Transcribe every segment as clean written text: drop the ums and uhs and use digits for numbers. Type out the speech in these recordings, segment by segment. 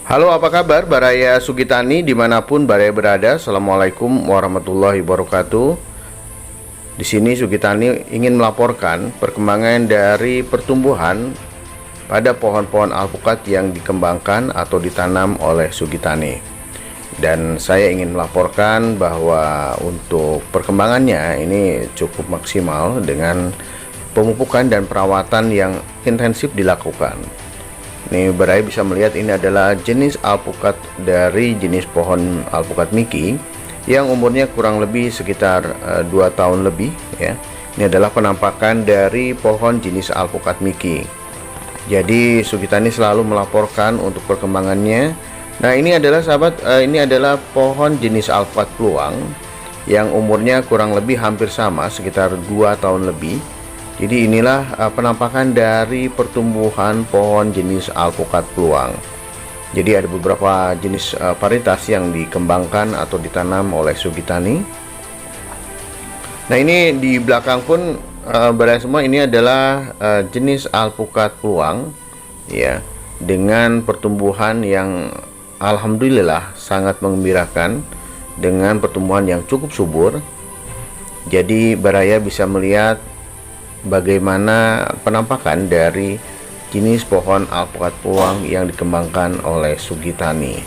Halo, apa kabar Baraya Sugitani dimanapun Baraya berada? Assalamualaikum warahmatullahi wabarakatuh. Di sini Sugitani ingin melaporkan perkembangan dari pertumbuhan pada pohon-pohon alpukat yang dikembangkan atau ditanam oleh Sugitani. Dan saya ingin melaporkan bahwa untuk perkembangannya ini cukup maksimal dengan pemupukan dan perawatan yang intensif dilakukan. Ini Baraya bisa melihat ini adalah jenis alpukat dari jenis pohon alpukat Miki yang umurnya kurang lebih sekitar 2 tahun lebih ya. Ini adalah penampakan dari pohon jenis alpukat Miki. Jadi Sugitani selalu melaporkan untuk perkembangannya. Nah, ini adalah sahabat, ini adalah pohon jenis alpukat peluang yang umurnya kurang lebih hampir sama, sekitar 2 tahun lebih. Jadi inilah penampakan dari pertumbuhan pohon jenis alpukat peluang. Jadi ada beberapa jenis varietas yang dikembangkan atau ditanam oleh Sugitani. Nah, ini di belakang pun Baraya semua, ini adalah jenis alpukat peluang ya, dengan pertumbuhan yang alhamdulillah sangat menggembirakan, dengan pertumbuhan yang cukup subur. Jadi Baraya bisa melihat bagaimana penampakan dari jenis pohon alpukat peluang yang dikembangkan oleh Sugitani.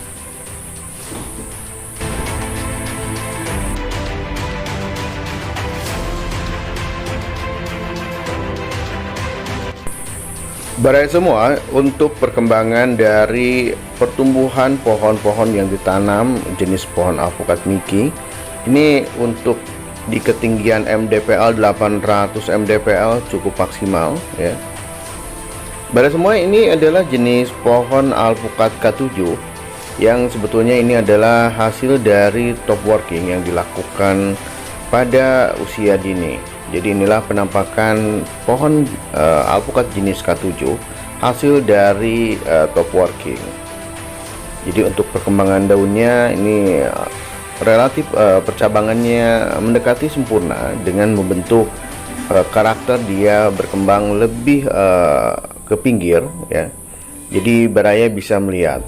Baraya semua, untuk perkembangan dari pertumbuhan pohon-pohon yang ditanam jenis pohon alpukat Miki ini, untuk di ketinggian mdpl 800 mdpl cukup maksimal ya. Baraya semua, ini adalah jenis pohon alpukat K7 yang sebetulnya ini adalah hasil dari top working yang dilakukan pada usia dini. Jadi inilah penampakan pohon alpukat jenis K7 hasil dari top working. Jadi untuk perkembangan daunnya ini relatif percabangannya mendekati sempurna dengan membentuk karakter dia berkembang lebih ke pinggir ya. Jadi Baraya bisa melihat.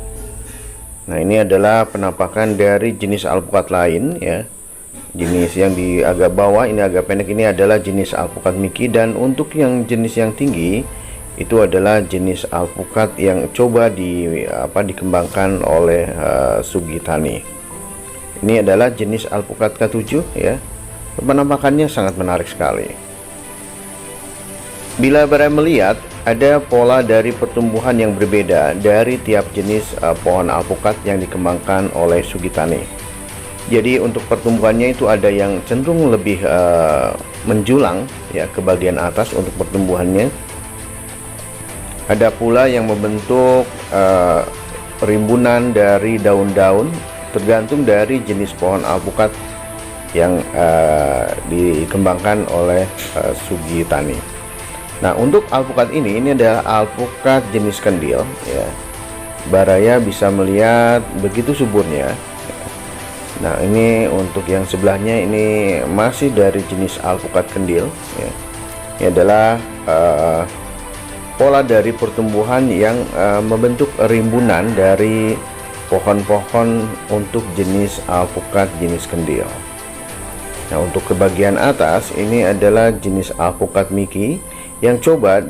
Nah, ini adalah penampakan dari jenis alpukat lain ya. Jenis yang di agak bawah ini agak pendek ini adalah jenis alpukat Miki, dan untuk yang jenis yang tinggi itu adalah jenis alpukat yang coba dikembangkan oleh Sugitani. Ini adalah jenis alpukat K7 ya. Penampakannya sangat menarik sekali. Bila Baraya melihat ada pola dari pertumbuhan yang berbeda dari tiap jenis pohon alpukat yang dikembangkan oleh Sugitani. Jadi untuk pertumbuhannya itu ada yang cenderung lebih menjulang ya ke bagian atas untuk pertumbuhannya. Ada pula yang membentuk rimbunan dari daun-daun, tergantung dari jenis pohon alpukat yang dikembangkan oleh Sugitani. Nah, untuk alpukat ini adalah alpukat jenis kendil ya. Baraya bisa melihat begitu suburnya. Nah, ini untuk yang sebelahnya ini masih dari jenis alpukat kendil ya. Ini adalah pola dari pertumbuhan yang membentuk rimbunan dari pohon-pohon untuk jenis alpukat jenis kendil. Nah, untuk ke bagian atas ini adalah jenis alpukat Miki yang coba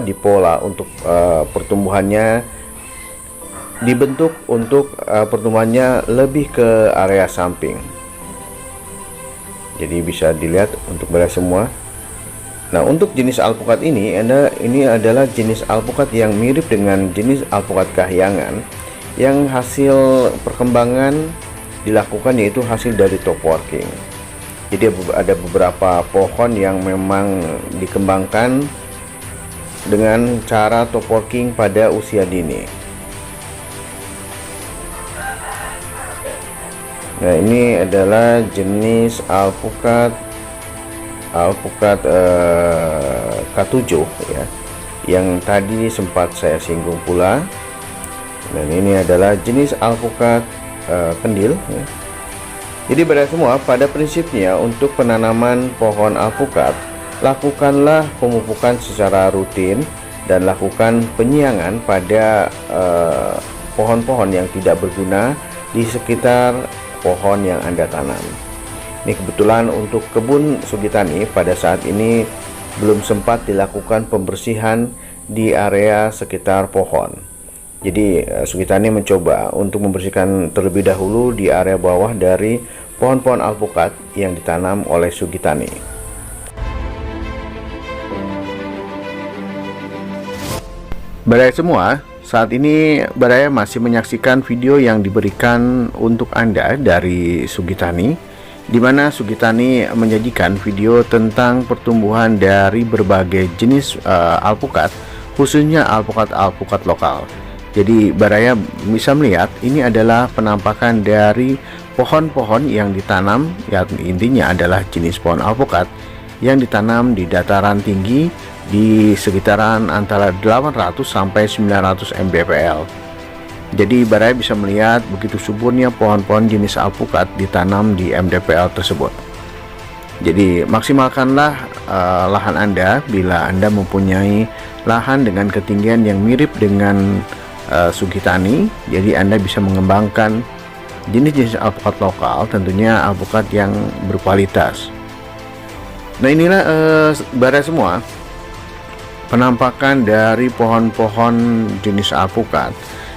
dipola untuk pertumbuhannya, dibentuk untuk pertumbuhannya lebih ke area samping. Jadi bisa dilihat untuk Baraya semua. Nah, untuk jenis alpukat ini adalah jenis alpukat yang mirip dengan jenis alpukat kahyangan yang hasil perkembangan dilakukan yaitu hasil dari top working. Jadi ada beberapa pohon yang memang dikembangkan dengan cara top working pada usia dini. Nah, ini adalah jenis alpukat K7 ya, yang tadi sempat saya singgung pula. Dan ini adalah jenis alpukat kendil ya. Jadi Baraya semua, pada prinsipnya untuk penanaman pohon alpukat, lakukanlah pemupukan secara rutin dan lakukan penyiangan pada pohon-pohon yang tidak berguna di sekitar pohon yang Anda tanam. Ini kebetulan untuk kebun Sugitani pada saat ini belum sempat dilakukan pembersihan di area sekitar pohon. Jadi Sugitani mencoba untuk membersihkan terlebih dahulu di area bawah dari pohon-pohon alpukat yang ditanam oleh Sugitani. Baraya semua, saat ini Baraya masih menyaksikan video yang diberikan untuk Anda dari Sugitani, di mana Sugitani menyajikan video tentang pertumbuhan dari berbagai jenis alpukat, khususnya alpukat lokal. Jadi Baraya bisa melihat ini adalah penampakan dari pohon-pohon yang ditanam, yang intinya adalah jenis pohon alpukat yang ditanam di dataran tinggi di sekitaran antara 800 sampai 900 mdpl. Jadi Baraya bisa melihat begitu suburnya pohon-pohon jenis alpukat ditanam di mdpl tersebut. Jadi maksimalkanlah lahan Anda bila Anda mempunyai lahan dengan ketinggian yang mirip dengan Sugitani. Jadi Anda bisa mengembangkan jenis-jenis alpukat lokal, tentunya alpukat yang berkualitas. Nah, inilah Baraya semua penampakan dari pohon-pohon jenis alpukat.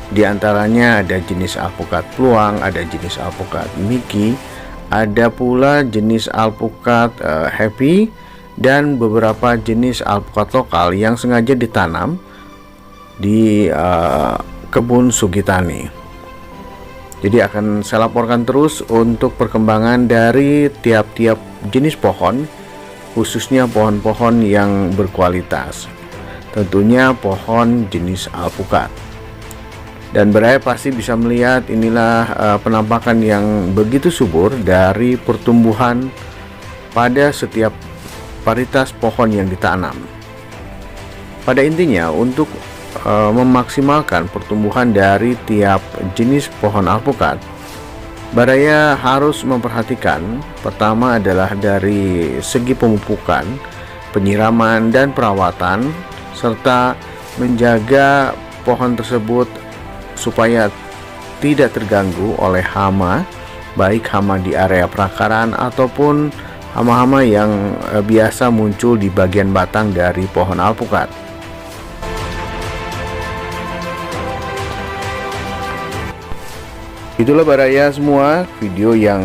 Di antaranya ada jenis alpukat pluang, ada jenis alpukat Mickey, ada pula jenis alpukat happy, dan beberapa jenis alpukat lokal yang sengaja ditanam di kebun Sugitani. Jadi akan saya laporkan terus untuk perkembangan dari tiap-tiap jenis pohon, khususnya pohon-pohon yang berkualitas, tentunya pohon jenis alpukat. Dan Baraya pasti bisa melihat inilah penampakan yang begitu subur dari pertumbuhan pada setiap varietas pohon yang ditanam. Pada intinya, untuk memaksimalkan pertumbuhan dari tiap jenis pohon alpukat, Baraya harus memperhatikan, pertama adalah dari segi pemupukan, penyiraman, dan perawatan, serta menjaga pohon tersebut supaya tidak terganggu oleh hama, baik hama di area perakaran ataupun hama-hama yang biasa muncul di bagian batang dari pohon alpukat. Itulah Baraya semua video yang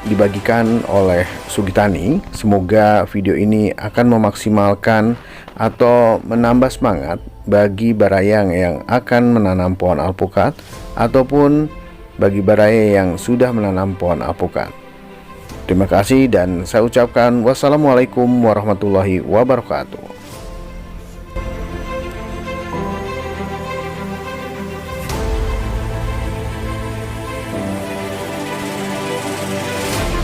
dibagikan oleh Sugitani. Semoga video ini akan memaksimalkan atau menambah semangat bagi Baraya yang akan menanam pohon alpukat ataupun bagi Baraya yang sudah menanam pohon alpukat. Terima kasih dan saya ucapkan wassalamualaikum warahmatullahi wabarakatuh.